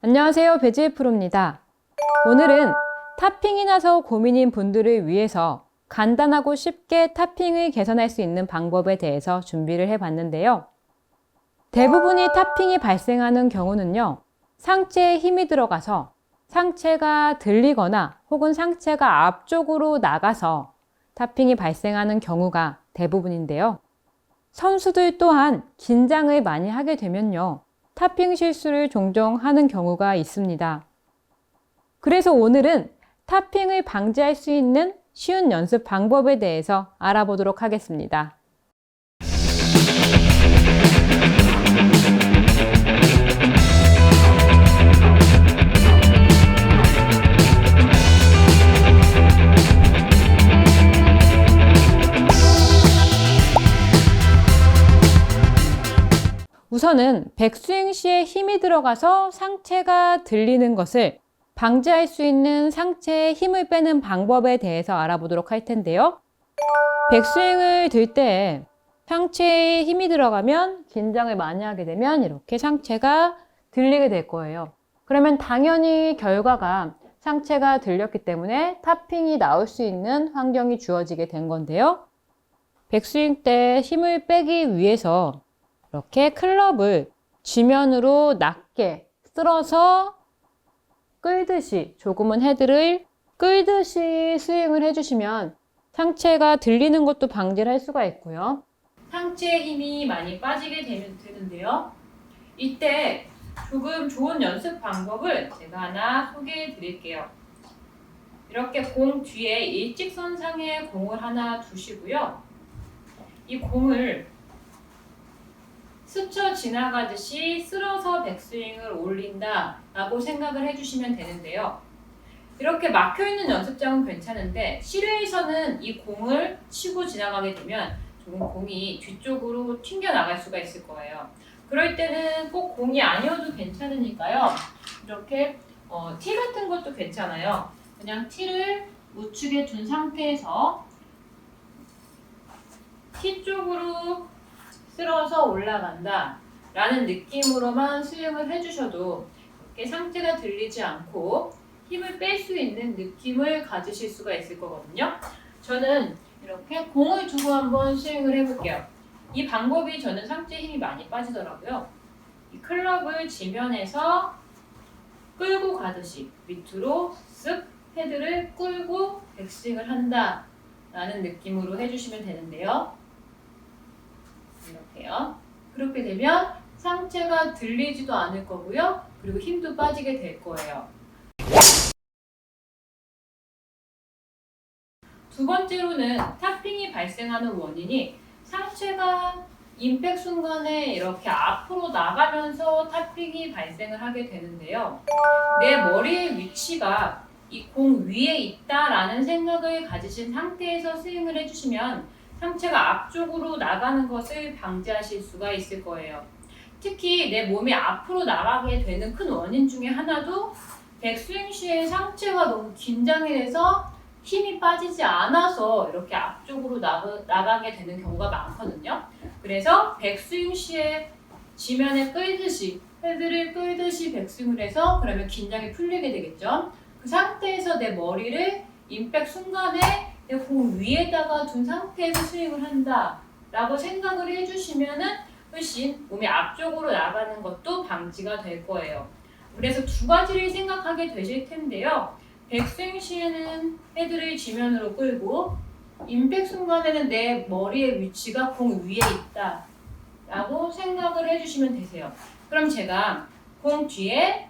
안녕하세요, 배지혜 프로입니다. 오늘은 타핑이 나서 고민인 분들을 위해서 간단하고 쉽게 타핑을 개선할 수 있는 방법에 대해서 준비를 해봤는데요. 대부분이 타핑이 발생하는 경우는요, 상체에 힘이 들어가서 상체가 들리거나 혹은 상체가 앞쪽으로 나가서 타핑이 발생하는 경우가 대부분인데요. 선수들 또한 긴장을 많이 하게 되면요, 타핑 실수를 종종 하는 경우가 있습니다. 그래서 오늘은 타핑을 방지할 수 있는 쉬운 연습 방법에 대해서 알아보도록 하겠습니다. 우선은 백스윙 시에 힘이 들어가서 상체가 들리는 것을 방지할 수 있는 상체에 힘을 빼는 방법에 대해서 알아보도록 할 텐데요. 백스윙을 들 때 상체에 힘이 들어가면 긴장을 많이 하게 되면 이렇게 상체가 들리게 될 거예요. 그러면 당연히 결과가 상체가 들렸기 때문에 타핑이 나올 수 있는 환경이 주어지게 된 건데요. 백스윙 때 힘을 빼기 위해서 이렇게 클럽을 지면으로 낮게 쓸어서 끌듯이, 조금은 헤드를 끌듯이 스윙을 해주시면 상체가 들리는 것도 방지를 할 수가 있고요. 상체에 힘이 많이 빠지게 되는데요. 이때 조금 좋은 연습 방법을 제가 하나 소개해 드릴게요. 이렇게 공 뒤에 일직선상에 공을 하나 두시고요. 이 공을 스쳐 지나가듯이 쓸어서 백스윙을 올린다 라고 생각을 해주시면 되는데요. 이렇게 막혀있는 연습장은 괜찮은데 실외에서는 이 공을 치고 지나가게 되면 조금 공이 뒤쪽으로 튕겨 나갈 수가 있을 거예요. 그럴 때는 꼭 공이 아니어도 괜찮으니까요. 이렇게 티 같은 것도 괜찮아요. 그냥 티를 우측에 둔 상태에서 티 쪽으로 쓸어서 올라간다 라는 느낌으로만 스윙을 해주셔도 이렇게 상체가 들리지 않고 힘을 뺄 수 있는 느낌을 가지실 수가 있을 거거든요. 저는 이렇게 공을 두고 한번 스윙을 해볼게요. 이 방법이 저는 상체에 힘이 많이 빠지더라고요. 이 클럽을 지면에서 끌고 가듯이 밑으로 쓱 헤드를 끌고 백스윙을 한다 라는 느낌으로 해주시면 되는데요. 이렇게요. 그렇게 되면 상체가 들리지도 않을 거고요. 그리고 힘도 빠지게 될 거예요. 두 번째로는 타핑이 발생하는 원인이 상체가 임팩 순간에 이렇게 앞으로 나가면서 타핑이 발생을 하게 되는데요. 내 머리의 위치가 이 공 위에 있다라는 생각을 가지신 상태에서 스윙을 해주시면 상체가 앞쪽으로 나가는 것을 방지하실 수가 있을 거예요. 특히 내 몸이 앞으로 나가게 되는 큰 원인 중에 하나도 백스윙 시에 상체가 너무 긴장이 돼서 힘이 빠지지 않아서 이렇게 앞쪽으로 나가게 되는 경우가 많거든요. 그래서 백스윙 시에 지면에 끌듯이, 헤드를 끌듯이 백스윙을 해서 그러면 긴장이 풀리게 되겠죠. 그 상태에서 내 머리를 임팩 순간에 내 공 위에다가 둔 상태에서 스윙을 한다 라고 생각을 해주시면은 훨씬 몸이 앞쪽으로 나가는 것도 방지가 될 거예요. 그래서 두 가지를 생각하게 되실 텐데요. 백스윙 시에는 헤드를 지면으로 끌고 임팩 순간에는 내 머리의 위치가 공 위에 있다 라고 생각을 해주시면 되세요. 그럼 제가 공 뒤에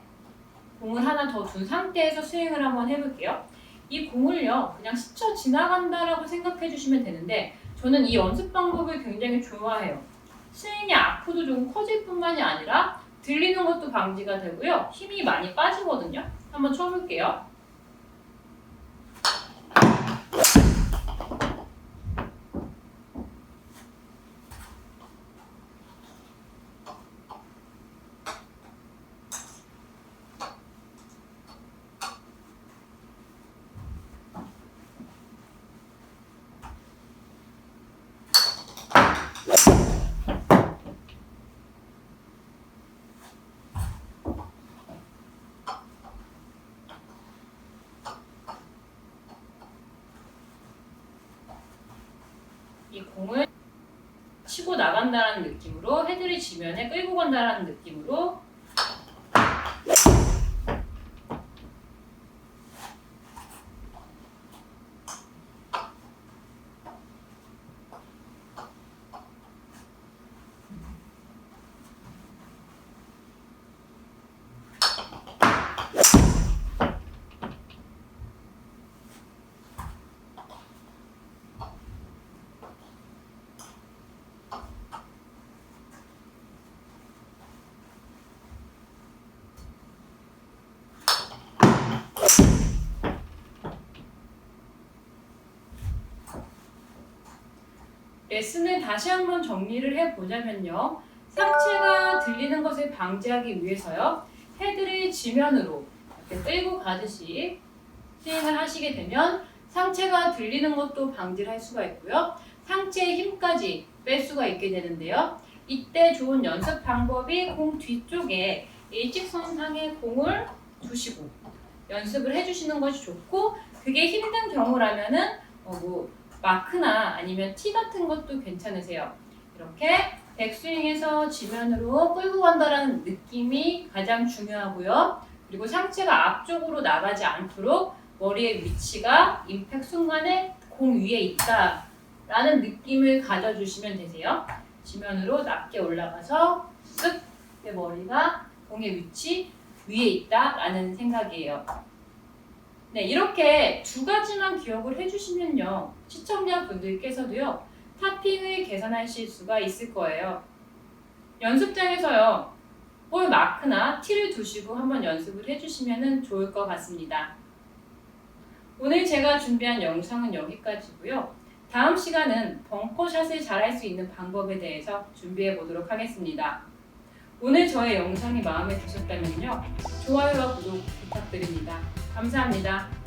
공을 하나 더 둔 상태에서 스윙을 한번 해볼게요. 이 공을요 그냥 스쳐 지나간다라고 생각해 주시면 되는데 저는 이 연습 방법을 굉장히 좋아해요. 스윙이 앞으로 좀 커질 뿐만이 아니라 들리는 것도 방지가 되고요. 힘이 많이 빠지거든요. 한번 쳐볼게요. 이 공을 치고 나간다는 느낌으로 헤드를 지면에 끌고 간다는 느낌으로 레슨을 다시 한번 정리를 해보자면요. 상체가 들리는 것을 방지하기 위해서요. 헤드를 지면으로 이렇게 끌고 가듯이 스윙을 하시게 되면 상체가 들리는 것도 방지를 할 수가 있고요. 상체의 힘까지 뺄 수가 있게 되는데요. 이때 좋은 연습 방법이 공 뒤쪽에 일직선상의 공을 두시고 연습을 해주시는 것이 좋고, 그게 힘든 경우라면은 마크나 아니면 티 같은 것도 괜찮으세요. 이렇게 백스윙에서 지면으로 끌고 간다는 느낌이 가장 중요하고요. 그리고 상체가 앞쪽으로 나가지 않도록 머리의 위치가 임팩트 순간에 공 위에 있다라는 느낌을 가져주시면 되세요. 지면으로 낮게 올라가서 쓱 내 머리가 공의 위치 위에 있다라는 생각이에요. 네, 이렇게 두 가지만 기억을 해주시면요, 시청자분들께서도요 탑핑을 계산하실 수가 있을 거예요. 연습장에서요 볼 마크나 티를 두시고 한번 연습을 해주시면 좋을 것 같습니다. 오늘 제가 준비한 영상은 여기까지고요. 다음 시간은 벙커샷을 잘할 수 있는 방법에 대해서 준비해 보도록 하겠습니다. 오늘 저의 영상이 마음에 드셨다면요, 좋아요와 구독 부탁드립니다. 감사합니다.